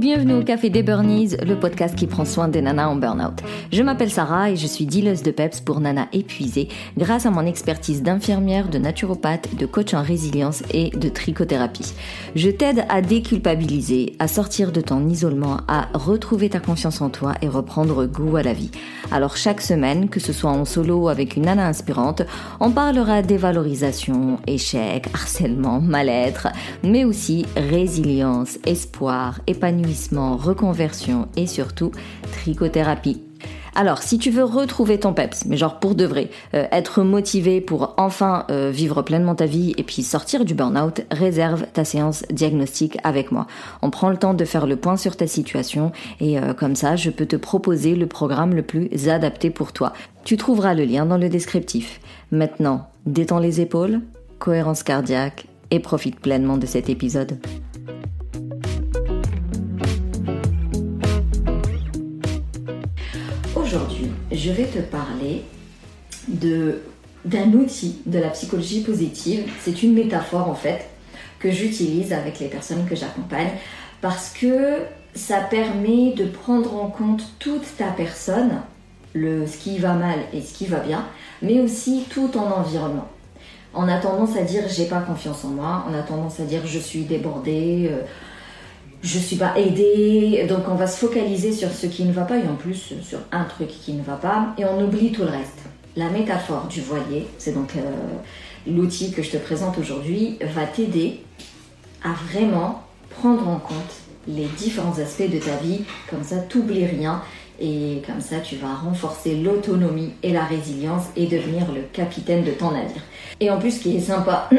bienvenue au Café des Burnies, le podcast qui prend soin des nanas en burn-out. Je m'appelle Sarah et je suis dealeuse de peps pour nanas épuisées grâce à mon expertise d'infirmière, de naturopathe, de coach en résilience et de trichothérapie. Je t'aide à déculpabiliser, à sortir de ton isolement, à retrouver ta confiance en toi et reprendre goût à la vie. Alors chaque semaine, que ce soit en solo ou avec une nana inspirante, on parlera dévalorisation, échec, harcèlement, mal-être, mais aussi résilience, espoir, épanouissement, reconversion et surtout trichothérapie. Alors, si tu veux retrouver ton peps, mais genre pour de vrai, être motivé pour enfin vivre pleinement ta vie et puis sortir du burn-out, réserve ta séance diagnostic avec moi. On prend le temps de faire le point sur ta situation et comme ça, je peux te proposer le programme le plus adapté pour toi. Tu trouveras le lien dans le descriptif. Maintenant, détends les épaules, cohérence cardiaque et profite pleinement de cet épisode. Aujourd'hui, je vais te parler d'un outil de la psychologie positive. C'est une métaphore en fait que j'utilise avec les personnes que j'accompagne parce que ça permet de prendre en compte toute ta personne, ce qui va mal et ce qui va bien, mais aussi tout ton environnement. On a tendance à dire j'ai pas confiance en moi, on a tendance à dire je suis débordée, je suis pas aidée, donc on va se focaliser sur ce qui ne va pas et en plus sur un truc qui ne va pas et on oublie tout le reste. La métaphore du voilier, c'est donc l'outil que je te présente aujourd'hui, va t'aider à vraiment prendre en compte les différents aspects de ta vie, comme ça t'oublies rien et comme ça tu vas renforcer l'autonomie et la résilience et devenir le capitaine de ton navire. Et en plus, ce qui est sympa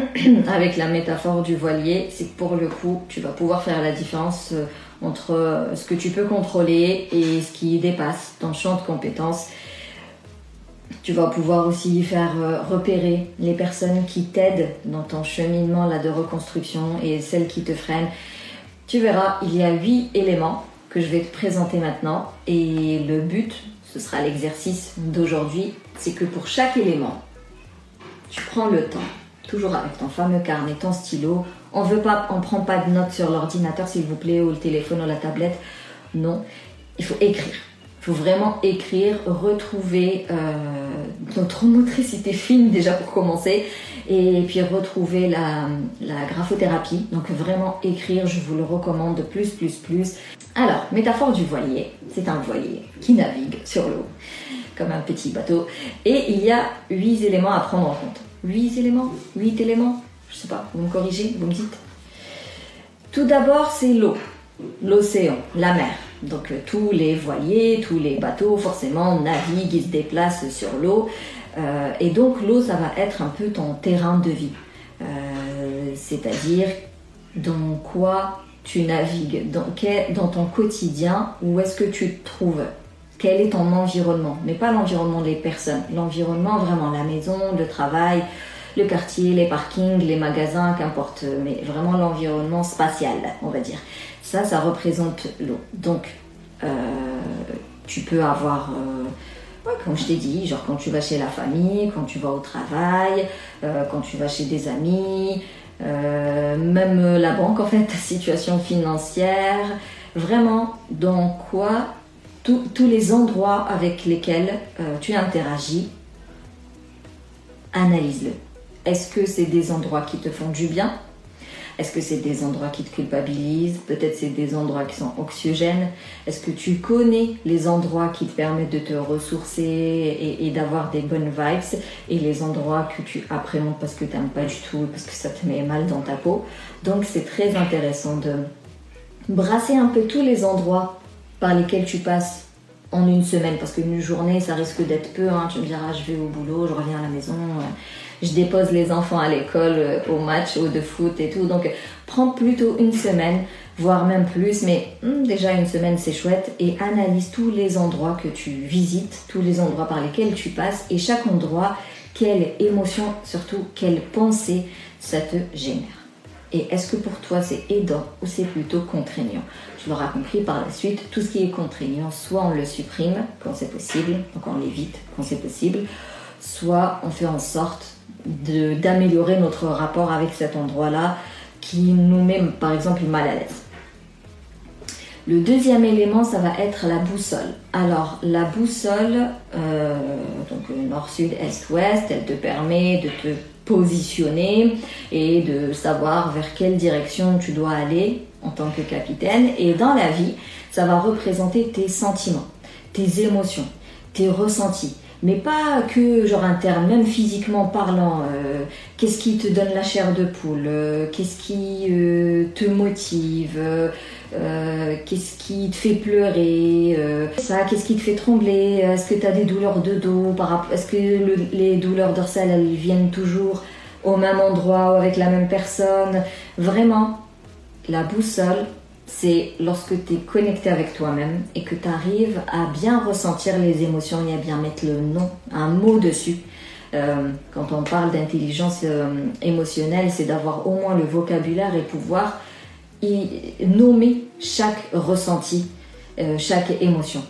avec la métaphore du voilier, c'est que pour le coup, tu vas pouvoir faire la différence entre ce que tu peux contrôler et ce qui dépasse ton champ de compétences. Tu vas pouvoir aussi faire repérer les personnes qui t'aident dans ton cheminement là, de reconstruction et celles qui te freinent. Tu verras, il y a 8 éléments que je vais te présenter maintenant. Et le but, ce sera l'exercice d'aujourd'hui, c'est que pour chaque élément, tu prends le temps, toujours avec ton fameux carnet, ton stylo. On prend pas de notes sur l'ordinateur, s'il vous plaît, ou le téléphone ou la tablette. Non, il faut écrire. Il faut vraiment écrire, retrouver notre motricité fine déjà pour commencer, et puis retrouver la graphothérapie. Donc vraiment écrire, je vous le recommande plus. Alors, métaphore du voilier, c'est un voilier qui navigue sur l'eau comme un petit bateau. Et il y a 8 éléments à prendre en compte. 8 éléments, je sais pas, vous me corrigez, vous me dites. Tout d'abord, c'est l'eau, l'océan, la mer. Donc tous les voiliers, tous les bateaux, forcément, naviguent, ils se déplacent sur l'eau. Et donc l'eau, ça va être un peu ton terrain de vie. C'est-à-dire dans quoi tu navigues, dans ton quotidien, où est-ce que tu te trouves. Quel est ton environnement, mais pas l'environnement des personnes, l'environnement vraiment, la maison, le travail, le quartier, les parkings, les magasins, qu'importe, mais vraiment l'environnement spatial, on va dire. Ça représente l'eau. Donc, tu peux avoir, comme je t'ai dit, genre quand tu vas chez la famille, quand tu vas au travail, quand tu vas chez des amis, même la banque, en fait, ta situation financière, vraiment dans quoi tous les endroits avec lesquels tu interagis, analyse-le. Est-ce que c'est des endroits qui te font du bien? Est-ce que c'est des endroits qui te culpabilisent? Peut-être c'est des endroits qui sont anxiogènes. Est-ce que tu connais les endroits qui te permettent de te ressourcer et d'avoir des bonnes vibes, et les endroits que tu appréhendes parce que tu n'aimes pas du tout, parce que ça te met mal dans ta peau? Donc c'est très intéressant de brasser un peu tous les endroits par lesquels tu passes en une semaine, parce qu'une journée ça risque d'être peu, hein. Tu me diras je vais au boulot, je reviens à la maison, je dépose les enfants à l'école, au match, au de foot et tout, donc prends plutôt une semaine, voire même plus, mais déjà une semaine c'est chouette, et analyse tous les endroits que tu visites, tous les endroits par lesquels tu passes, et chaque endroit, quelle émotion, surtout quelle pensée ça te génère. Et est-ce que pour toi c'est aidant ou c'est plutôt contraignant? Tu l'auras compris par la suite, tout ce qui est contraignant, soit on le supprime quand c'est possible, donc on l'évite quand c'est possible, soit on fait en sorte d'améliorer notre rapport avec cet endroit-là qui nous met par exemple mal à l'aise. Le deuxième élément, ça va être la boussole. Alors, la boussole, donc nord, sud, est, ouest, elle te permet de te positionner et de savoir vers quelle direction tu dois aller en tant que capitaine. Et dans la vie, ça va représenter tes sentiments, tes émotions, tes ressentis. Mais pas que genre interne, même physiquement parlant. Qu'est-ce qui te donne la chair de poule, qu'est-ce qui te motive, qu'est-ce qui te fait pleurer, qu'est-ce qui te fait trembler, est-ce que tu as des douleurs de dos, est-ce que les douleurs dorsales elles viennent toujours au même endroit ou avec la même personne. Vraiment, la boussole, c'est lorsque tu es connecté avec toi-même et que tu arrives à bien ressentir les émotions et à bien mettre le nom, un mot dessus. Quand on parle d'intelligence émotionnelle, c'est d'avoir au moins le vocabulaire et pouvoir nommer chaque ressenti, chaque émotion.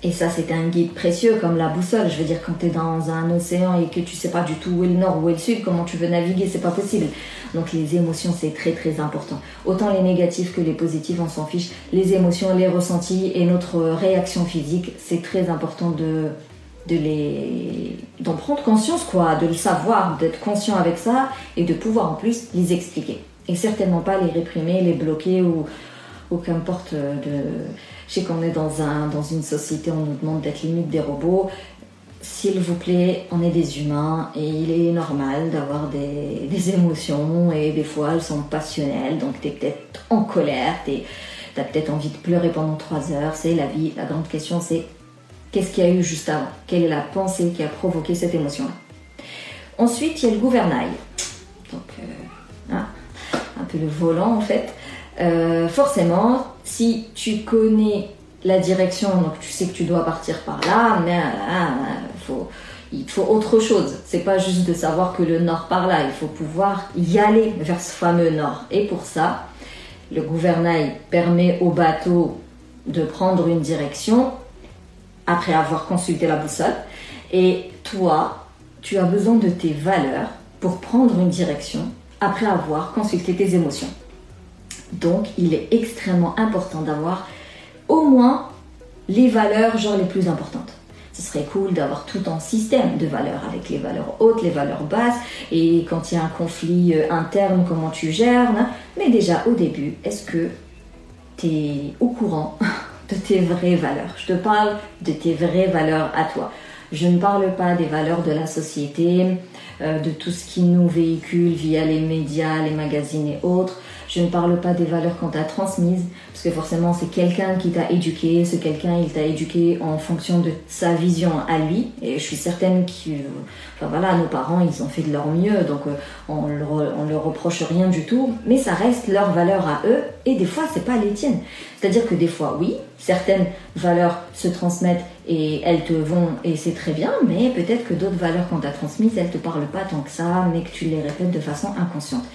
Et ça, c'est un guide précieux comme la boussole. Je veux dire, quand tu es dans un océan et que tu sais pas du tout où est le nord, où est le sud, comment tu veux naviguer, c'est pas possible. Donc les émotions, c'est très très important. Autant les négatifs que les positifs, on s'en fiche. Les émotions, les ressentis et notre réaction physique, c'est très important d'en prendre conscience, quoi, de le savoir, d'être conscient avec ça et de pouvoir en plus les expliquer. Et certainement pas les réprimer, les bloquer ou qu'importe. Je sais qu'on est dans une société, on nous demande d'être limite des robots. S'il vous plaît, on est des humains et il est normal d'avoir des émotions et des fois elles sont passionnelles, donc tu es peut-être en colère, tu as peut-être envie de pleurer pendant 3 heures, c'est la vie. La grande question c'est qu'est-ce qu'il y a eu juste avant? Quelle est la pensée qui a provoqué cette émotion-là? Ensuite, il y a le gouvernail. Donc, un peu le volant en fait. Forcément, si tu connais la direction, donc tu sais que tu dois partir par là, mais il faut autre chose. C'est pas juste de savoir que le nord par là, il faut pouvoir y aller vers ce fameux nord. Et pour ça, le gouvernail permet au bateau de prendre une direction après avoir consulté la boussole. Et toi, tu as besoin de tes valeurs pour prendre une direction après avoir consulté tes émotions. Donc, il est extrêmement important d'avoir au moins les valeurs genre les plus importantes. Ce serait cool d'avoir tout un système de valeurs avec les valeurs hautes, les valeurs basses et quand il y a un conflit interne, comment tu gères. Mais déjà, au début, est-ce que tu es au courant de tes vraies valeurs? Je te parle de tes vraies valeurs à toi. Je ne parle pas des valeurs de la société, de tout ce qui nous véhicule via les médias, les magazines et autres. Je ne parle pas des valeurs qu'on t'a transmises, parce que forcément c'est quelqu'un qui t'a éduqué, ce quelqu'un il t'a éduqué en fonction de sa vision à lui, et je suis certaine nos parents ils ont fait de leur mieux, donc on leur reproche rien du tout, mais ça reste leurs valeurs à eux, et des fois c'est pas les tiennes. C'est-à-dire que des fois oui, certaines valeurs se transmettent et elles te vont, et c'est très bien, mais peut-être que d'autres valeurs qu'on t'a transmises, elles te parlent pas tant que ça, mais que tu les répètes de façon inconsciente.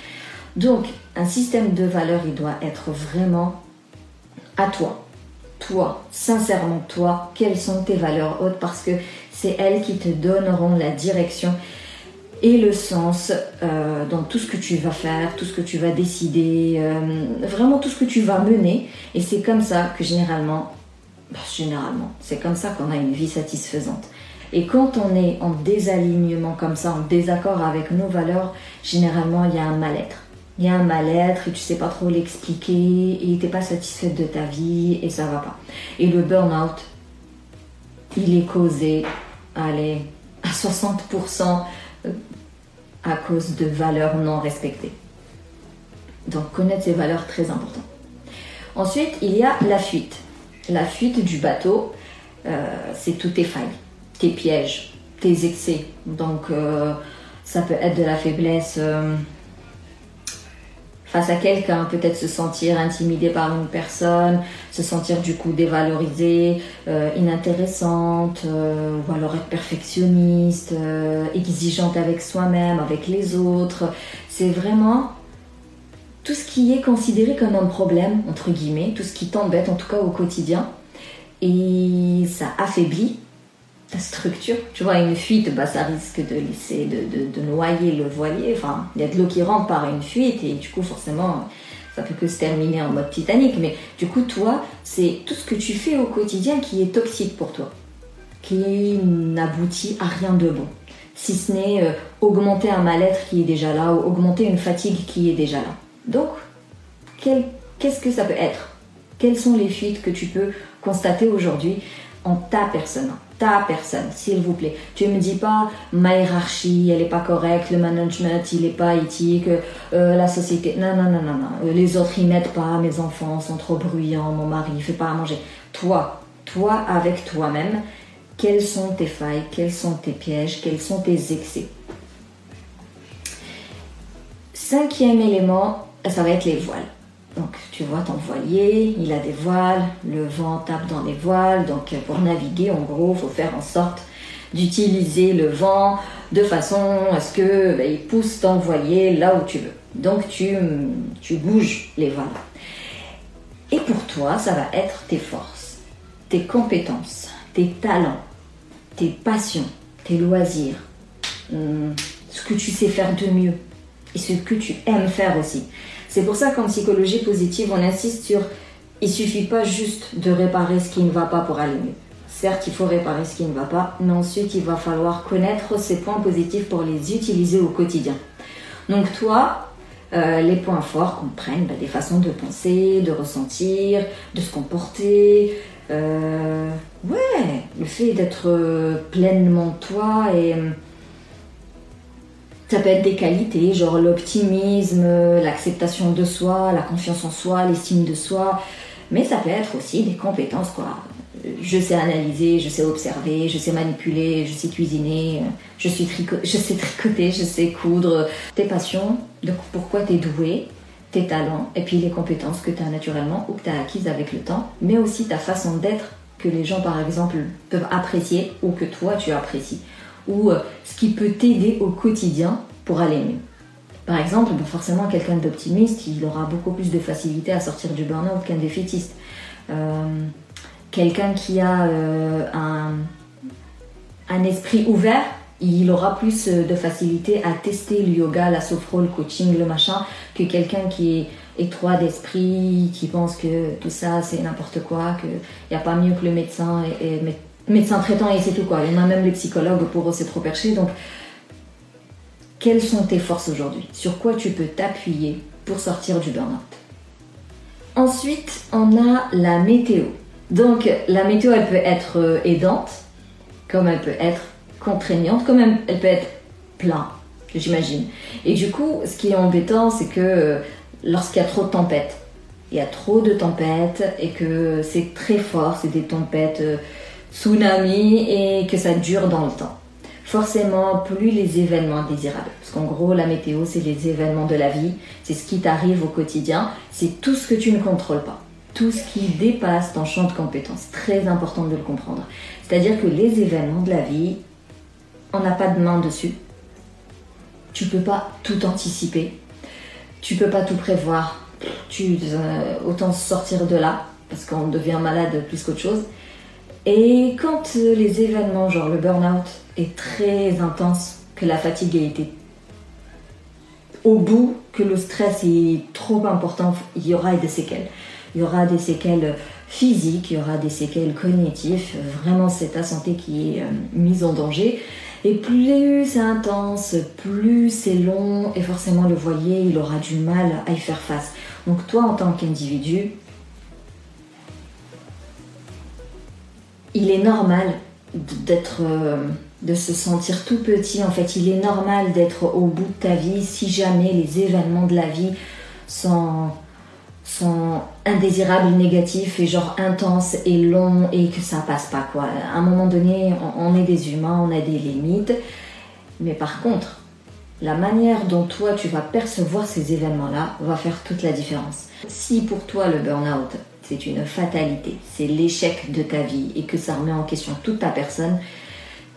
Donc, un système de valeurs, il doit être vraiment à toi. Toi, sincèrement toi, quelles sont tes valeurs hautes? Parce que c'est elles qui te donneront la direction et le sens dans tout ce que tu vas faire, tout ce que tu vas décider, vraiment tout ce que tu vas mener. Et c'est comme ça que généralement, c'est comme ça qu'on a une vie satisfaisante. Et quand on est en désalignement comme ça, en désaccord avec nos valeurs, généralement il y a un mal-être. Il y a un mal-être et tu sais pas trop l'expliquer et t'es pas satisfaite de ta vie et ça va pas. Et le burn-out, il est causé, à 60% à cause de valeurs non respectées. Donc connaître ces valeurs, très important. Ensuite, il y a la fuite. La fuite du bateau, c'est tous tes failles, tes pièges, tes excès. Donc ça peut être de la faiblesse face à quelqu'un, peut-être se sentir intimidé par une personne, se sentir du coup dévalorisée, inintéressante, ou alors être perfectionniste, exigeante avec soi-même, avec les autres. C'est vraiment tout ce qui est considéré comme un problème, entre guillemets, tout ce qui t'embête, en tout cas au quotidien. Et ça affaiblit ta structure. Tu vois, une fuite, ça risque de laisser, de noyer le voilier. Enfin, il y a de l'eau qui rentre par une fuite et du coup, forcément, ça peut que se terminer en mode Titanic, mais du coup, toi, c'est tout ce que tu fais au quotidien qui est toxique pour toi, qui n'aboutit à rien de bon, si ce n'est augmenter un mal-être qui est déjà là ou augmenter une fatigue qui est déjà là. Donc, qu'est-ce que ça peut être? Quelles sont les fuites que tu peux constater aujourd'hui en ta personne, s'il vous plaît. Tu me dis pas ma hiérarchie, elle est pas correcte, le management, il est pas éthique, la société, non, les autres ils m'aident pas, mes enfants sont trop bruyants, mon mari il fait pas à manger. Toi avec toi-même, quelles sont tes failles, quels sont tes pièges, quels sont tes excès? 5e élément, ça va être les voiles. Donc tu vois ton voilier, il a des voiles, le vent tape dans les voiles, donc pour naviguer en gros, il faut faire en sorte d'utiliser le vent de façon à ce que il pousse ton voilier là où tu veux. Donc tu bouges les voiles. Et pour toi, ça va être tes forces, tes compétences, tes talents, tes passions, tes loisirs, ce que tu sais faire de mieux et ce que tu aimes faire aussi. C'est pour ça qu'en psychologie positive, on insiste sur il suffit pas juste de réparer ce qui ne va pas pour aller mieux. Certes, il faut réparer ce qui ne va pas, mais ensuite, il va falloir connaître ces points positifs pour les utiliser au quotidien. Donc toi, les points forts comprennent des façons de penser, de ressentir, de se comporter. Le fait d'être pleinement toi et... Ça peut être des qualités, genre l'optimisme, l'acceptation de soi, la confiance en soi, l'estime de soi. Mais ça peut être aussi des compétences, quoi. Je sais analyser, je sais observer, je sais manipuler, je sais cuisiner, je sais tricoter, je sais coudre. Tes passions, de pourquoi tu es doué, tes talents, et puis les compétences que tu as naturellement ou que tu as acquises avec le temps, mais aussi ta façon d'être que les gens, par exemple, peuvent apprécier ou que toi, tu apprécies. Ou ce qui peut t'aider au quotidien pour aller mieux. Par exemple, forcément, quelqu'un d'optimiste, il aura beaucoup plus de facilité à sortir du burn-out qu'un défaitiste. Quelqu'un qui a un esprit ouvert, il aura plus de facilité à tester le yoga, la sophro, le coaching, le machin, que quelqu'un qui est étroit d'esprit, qui pense que tout ça c'est n'importe quoi, qu'il n'y a pas mieux que le médecin et médecin traitant et c'est tout quoi. Il y en a même les psychologues, pour eux c'est trop perché. Donc, quelles sont tes forces aujourd'hui? Sur quoi tu peux t'appuyer pour sortir du burn-out? Ensuite, on a la météo. Donc, la météo, elle peut être aidante, comme elle peut être contraignante, comme elle peut être plein, j'imagine. Et du coup, ce qui est embêtant, c'est que lorsqu'il y a trop de tempêtes, il y a trop de tempêtes et que c'est très fort, c'est des tempêtes tsunami et que ça dure dans le temps. Forcément, plus les événements indésirables, parce qu'en gros, la météo, c'est les événements de la vie, c'est ce qui t'arrive au quotidien, c'est tout ce que tu ne contrôles pas, tout ce qui dépasse ton champ de compétences. Très important de le comprendre. C'est-à-dire que les événements de la vie, on n'a pas de main dessus. Tu peux pas tout anticiper, tu peux pas tout prévoir. Autant sortir de là, parce qu'on devient malade plus qu'autre chose. Et quand les événements, genre le burn-out, est très intense, que la fatigue a été au bout, que le stress est trop important, il y aura des séquelles. Il y aura des séquelles physiques, il y aura des séquelles cognitives. Vraiment, c'est ta santé qui est mise en danger. Et plus c'est intense, plus c'est long, et forcément le voilier, il aura du mal à y faire face. Donc toi, en tant qu'individu, il est normal de se sentir tout petit. En fait, il est normal d'être au bout de ta vie si jamais les événements de la vie sont indésirables, négatifs et genre intenses et longs et que ça passe pas quoi. À un moment donné, on est des humains, on a des limites. Mais par contre, la manière dont toi tu vas percevoir ces événements-là va faire toute la différence. Si pour toi le burn-out c'est une fatalité, c'est l'échec de ta vie et que ça remet en question toute ta personne,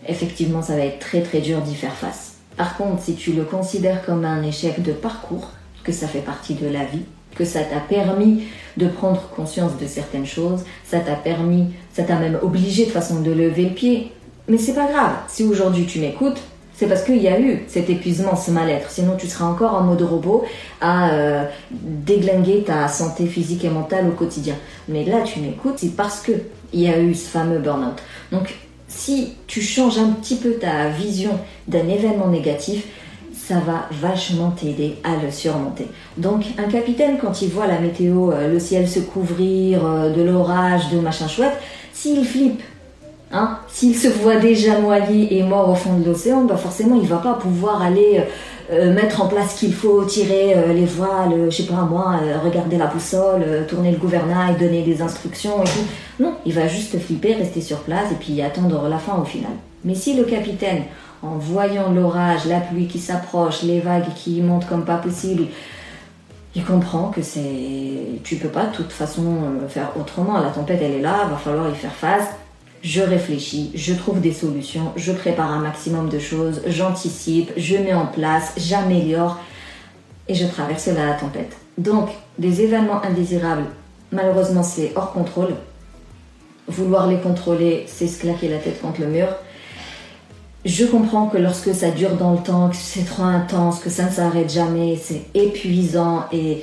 effectivement ça va être très très dur d'y faire face. Par contre, si tu le considères comme un échec de parcours, que ça fait partie de la vie, que ça t'a permis de prendre conscience de certaines choses, ça t'a même obligé de façon de lever le pied, mais c'est pas grave, si aujourd'hui tu m'écoutes, C'est parce qu'il y a eu cet épuisement, ce mal-être. Sinon, tu seras encore en mode robot à déglinguer ta santé physique et mentale au quotidien. Mais là, tu m'écoutes, c'est parce qu'il y a eu ce fameux burn-out. Donc, si tu changes un petit peu ta vision d'un événement négatif, ça va vachement t'aider à le surmonter. Donc, un capitaine, quand il voit la météo, le ciel se couvrir, de l'orage, de machin chouette, s'il flippe, s'il se voit déjà noyé et mort au fond de l'océan, forcément il va pas pouvoir aller mettre en place ce qu'il faut, tirer les voiles, je sais pas moi, regarder la boussole, tourner le gouvernail, donner des instructions et tout. Non, il va juste flipper, rester sur place et puis attendre la fin au final. Mais si le capitaine, en voyant l'orage, la pluie qui s'approche, les vagues qui montent comme pas possible, il comprend que tu peux pas de toute façon faire autrement. La tempête elle est là, va falloir y faire face. Je réfléchis, je trouve des solutions, je prépare un maximum de choses, j'anticipe, je mets en place, j'améliore et je traverse la tempête. Donc, des événements indésirables, malheureusement c'est hors contrôle. Vouloir les contrôler, c'est se claquer la tête contre le mur. Je comprends que lorsque ça dure dans le temps, que c'est trop intense, que ça ne s'arrête jamais, c'est épuisant et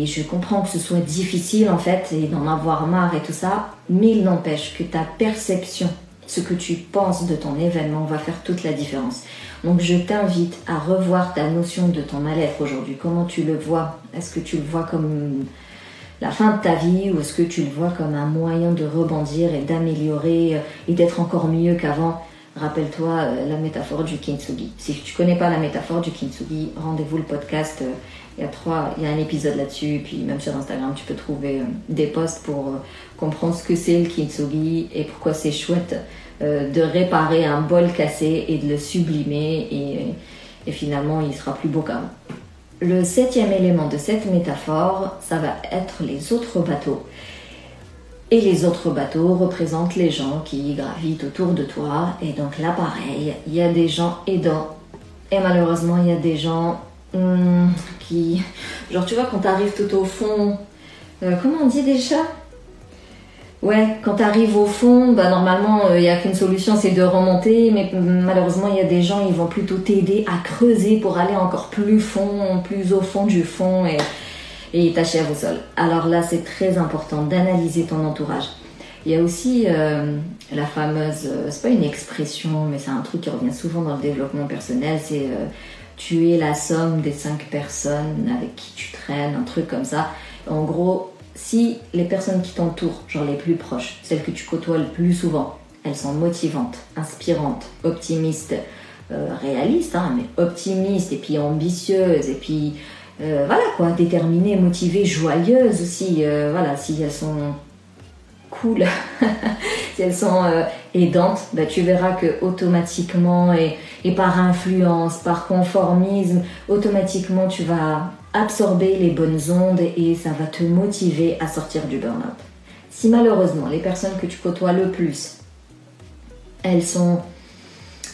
je comprends que ce soit difficile en fait et d'en avoir marre et tout ça, mais il n'empêche que ta perception, ce que tu penses de ton événement va faire toute la différence. Donc je t'invite à revoir ta notion de ton mal-être aujourd'hui. Comment tu le vois? Est-ce que tu le vois comme la fin de ta vie ou est-ce que tu le vois comme un moyen de rebondir et d'améliorer et d'être encore mieux qu'avant? Rappelle-toi la métaphore du kintsugi. Si tu connais pas la métaphore du kintsugi, rendez-vous le podcast. Il y a un épisode là-dessus, puis même sur Instagram, tu peux trouver des posts pour comprendre ce que c'est le kintsugi et pourquoi c'est chouette de réparer un bol cassé et de le sublimer et finalement il sera plus beau qu'avant. Le 7e élément de cette métaphore, ça va être les autres bateaux. Et les autres bateaux représentent les gens qui gravitent autour de toi. Et donc là, pareil, il y a des gens aidants. Et malheureusement, il y a des gens qui... Genre, tu vois, quand t'arrives tout au fond... comment on dit déjà? Ouais, quand t'arrives au fond, normalement, il n'y a qu'une solution, c'est de remonter. Mais malheureusement, il y a des gens, ils vont plutôt t'aider à creuser pour aller encore plus au fond du fond et t'achèves au sol. Alors là, c'est très important d'analyser ton entourage. Il y a aussi la fameuse, c'est pas une expression, mais c'est un truc qui revient souvent dans le développement personnel, c'est tu es la somme des 5 personnes avec qui tu traînes, un truc comme ça. En gros, si les personnes qui t'entourent, genre les plus proches, celles que tu côtoies le plus souvent, elles sont motivantes, inspirantes, optimistes, réalistes, mais optimistes et puis ambitieuses et puis voilà quoi, déterminées, motivées, joyeuses aussi, voilà, si elles sont cool, si elles sont aidantes, tu verras que automatiquement et par influence, par conformisme, automatiquement tu vas absorber les bonnes ondes et ça va te motiver à sortir du burn-out. Si malheureusement les personnes que tu côtoies le plus, elles sont,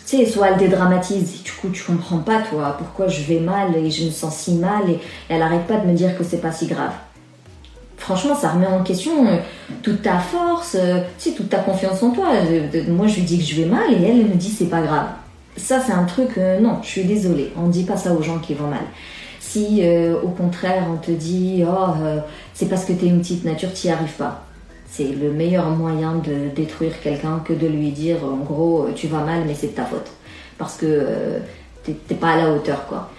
tu sais, soit elles dédramatisent, du coup tu comprends pas toi, pourquoi je vais mal et je me sens si mal et elle arrête pas de me dire que c'est pas si grave. Franchement, ça remet en question toute ta force, tu sais, toute ta confiance en toi. Moi, je lui dis que je vais mal et elle me dit c'est pas grave. Ça, c'est un truc, non, je suis désolée, on dit pas ça aux gens qui vont mal. Si, au contraire, on te dit c'est parce que t'es une petite nature, t'y arrives pas. C'est le meilleur moyen de détruire quelqu'un que de lui dire, en gros, tu vas mal, mais c'est de ta faute. Parce que t'es pas à la hauteur, quoi.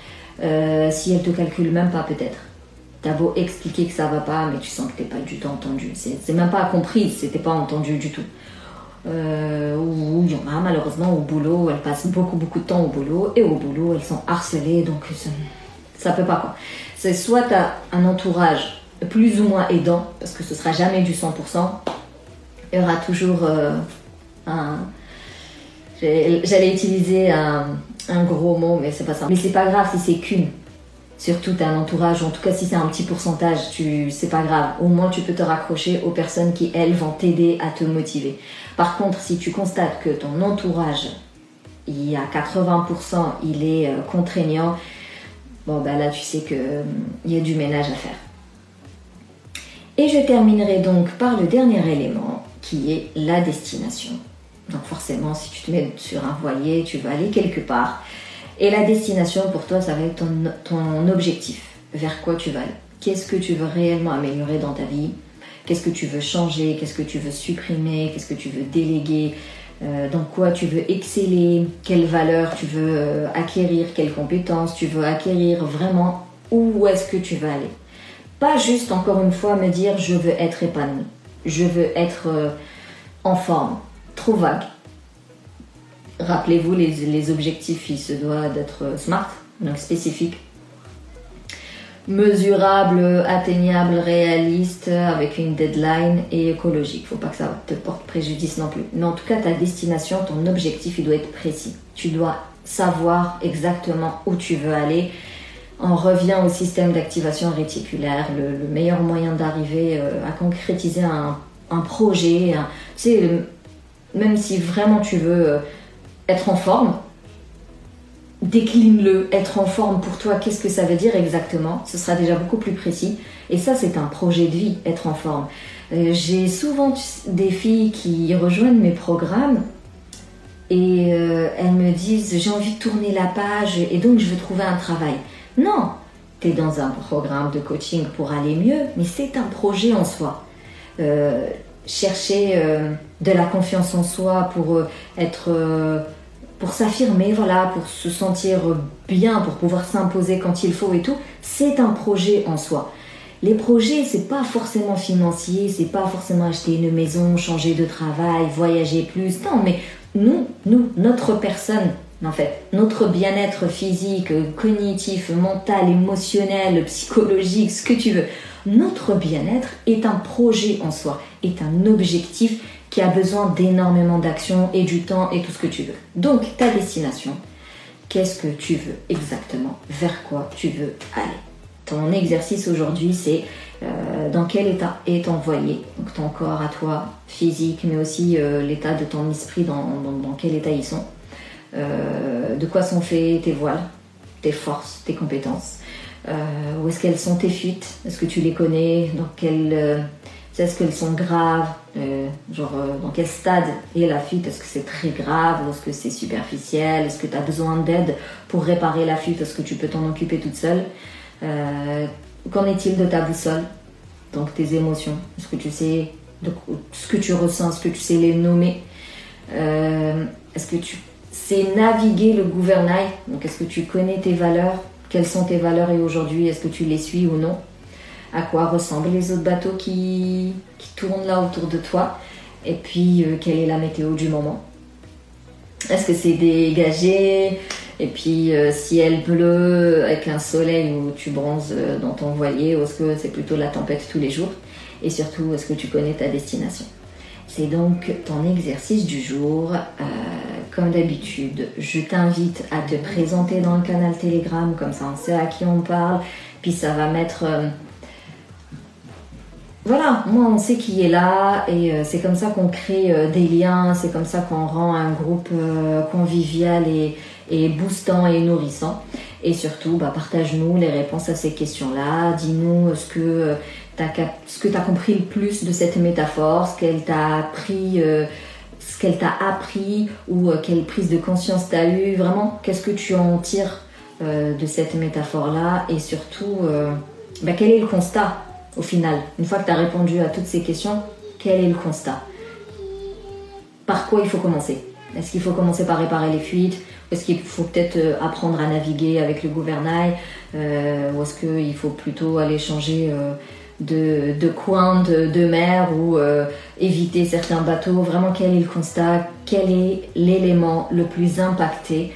Si elle te calcule même pas, peut-être. T'as beau expliquer que ça va pas, mais tu sens que t'es pas du tout entendu. C'est même pas compris, c'était pas entendu du tout. Ou il y en a malheureusement au boulot, elles passent beaucoup de temps au boulot, et au boulot elles sont harcelées, donc ça peut pas quoi. C'est soit t'as un entourage plus ou moins aidant, parce que ce sera jamais du 100%, il y aura toujours j'allais utiliser un gros mot, mais c'est pas ça. Mais c'est pas grave si c'est qu'une. Surtout t'as un entourage, en tout cas si c'est un petit pourcentage, c'est pas grave. Au moins tu peux te raccrocher aux personnes qui, elles, vont t'aider à te motiver. Par contre, si tu constates que ton entourage, il y a 80%, il est contraignant, là tu sais qu'il y a du ménage à faire. Et je terminerai donc par le dernier élément, qui est la destination. Donc forcément, si tu te mets sur un voilier, tu vas aller quelque part. Et la destination, pour toi, ça va être ton objectif. Vers quoi tu vas aller? Qu'est-ce que tu veux réellement améliorer dans ta vie? Qu'est-ce que tu veux changer? Qu'est-ce que tu veux supprimer? Qu'est-ce que tu veux déléguer? Dans quoi tu veux exceller? Quelles valeurs tu veux acquérir? Quelles compétences tu veux acquérir? Vraiment, où est-ce que tu veux aller? Pas juste, encore une fois, me dire « je veux être épanoui ». Je veux être en forme. Trop vague. Rappelez-vous, les objectifs, il se doit d'être smart, donc spécifique, mesurable, atteignable, réaliste, avec une deadline et écologique. Faut pas que ça te porte préjudice non plus. Mais en tout cas, ta destination, ton objectif, il doit être précis. Tu dois savoir exactement où tu veux aller. On revient au système d'activation réticulaire, le meilleur moyen d'arriver à concrétiser un projet. Tu sais, même si vraiment tu veux être en forme, décline-le. Être en forme pour toi, qu'est-ce que ça veut dire exactement? Ce sera déjà beaucoup plus précis. Et ça, c'est un projet de vie, être en forme. J'ai souvent des filles qui rejoignent mes programmes et elles me disent « j'ai envie de tourner la page et donc je veux trouver un travail ». Non, tu es dans un programme de coaching pour aller mieux, mais c'est un projet en soi. Chercher de la confiance en soi pour pour s'affirmer, voilà, pour se sentir bien, pour pouvoir s'imposer quand il faut et tout, c'est un projet en soi. Les projets, c'est pas forcément financier, c'est pas forcément acheter une maison, changer de travail, voyager plus. Non, mais notre personne, en fait, notre bien-être physique, cognitif, mental, émotionnel, psychologique, ce que tu veux, notre bien-être est un projet en soi, est un objectif qui a besoin d'énormément d'action et du temps et tout ce que tu veux. Donc, ta destination, qu'est-ce que tu veux exactement? Vers quoi tu veux aller? Ton exercice aujourd'hui, c'est dans quel état est ton voilier? Donc, ton corps à toi, physique, mais aussi l'état de ton esprit, dans quel état ils sont. De quoi sont faits tes voiles, tes forces, tes compétences? Où est-ce qu'elles sont tes fuites? Est-ce que tu les connais? Est-ce qu'elles sont graves? Dans quel stade est la fuite? Est-ce que c'est très grave? Est-ce que c'est superficiel? Est-ce que tu as besoin d'aide pour réparer la fuite? Est-ce que tu peux t'en occuper toute seule? Qu'en est-il de ta boussole? Donc tes émotions. Est-ce que tu sais ce que tu ressens? Est-ce que tu sais les nommer? Est-ce que tu sais naviguer le gouvernail? Donc est-ce que tu connais tes valeurs? Quelles sont tes valeurs et aujourd'hui, est-ce que tu les suis ou non? À quoi ressemblent les autres bateaux qui tournent là autour de toi? Et puis, quelle est la météo du moment? Est-ce que c'est dégagé? Et puis, ciel bleu avec un soleil où tu bronzes dans ton voilier? Ou est-ce que c'est plutôt la tempête tous les jours? Et surtout, est-ce que tu connais ta destination? C'est donc ton exercice du jour. Comme d'habitude, je t'invite à te présenter dans le canal Telegram, comme ça on sait à qui on parle. Puis ça va mettre... Voilà, moi on sait qui est là et c'est comme ça qu'on crée des liens, c'est comme ça qu'on rend un groupe convivial et boostant et nourrissant. Et surtout, partage-nous les réponses à ces questions-là. Dis-nous ce que tu as compris le plus de cette métaphore, ce qu'elle t'a appris ou quelle prise de conscience tu as eu. Vraiment, qu'est-ce que tu en tires de cette métaphore-là et surtout, quel est le constat au final? Une fois que tu as répondu à toutes ces questions, quel est le constat? Par quoi il faut commencer? Est-ce qu'il faut commencer par réparer les fuites? Est-ce qu'il faut peut-être apprendre à naviguer avec le gouvernail? Ou est-ce qu'il faut plutôt aller changer de coin de mer ou éviter certains bateaux? Vraiment, quel est le constat? Quel est l'élément le plus impacté?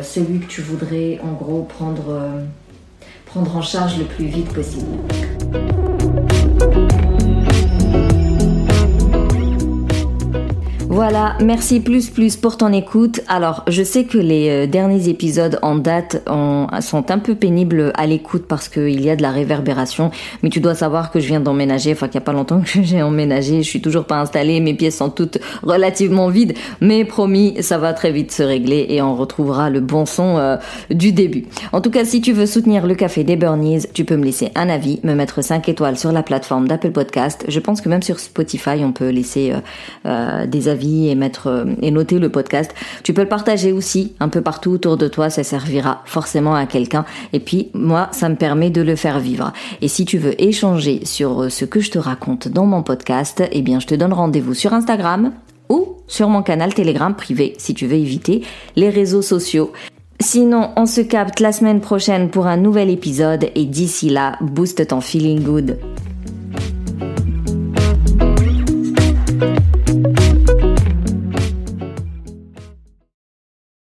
Celui que tu voudrais en gros prendre en charge le plus vite possible. Voilà, merci plus pour ton écoute. Alors, je sais que les derniers épisodes en date sont un peu pénibles à l'écoute parce qu'il y a de la réverbération, mais tu dois savoir que je viens d'emménager, enfin qu'il n'y a pas longtemps que j'ai emménagé, je suis toujours pas installée, mes pièces sont toutes relativement vides, mais promis, ça va très vite se régler et on retrouvera le bon son du début. En tout cas, si tu veux soutenir le Café des Burnies, tu peux me laisser un avis, me mettre 5 étoiles sur la plateforme d'Apple Podcast. Je pense que même sur Spotify, on peut laisser des avis avis et noter le podcast. Tu peux le partager aussi un peu partout autour de toi, ça servira forcément à quelqu'un. Et puis moi, ça me permet de le faire vivre. Et si tu veux échanger sur ce que je te raconte dans mon podcast, eh bien je te donne rendez-vous sur Instagram ou sur mon canal Telegram privé si tu veux éviter les réseaux sociaux. Sinon, on se capte la semaine prochaine pour un nouvel épisode et d'ici là, booste ton feeling good.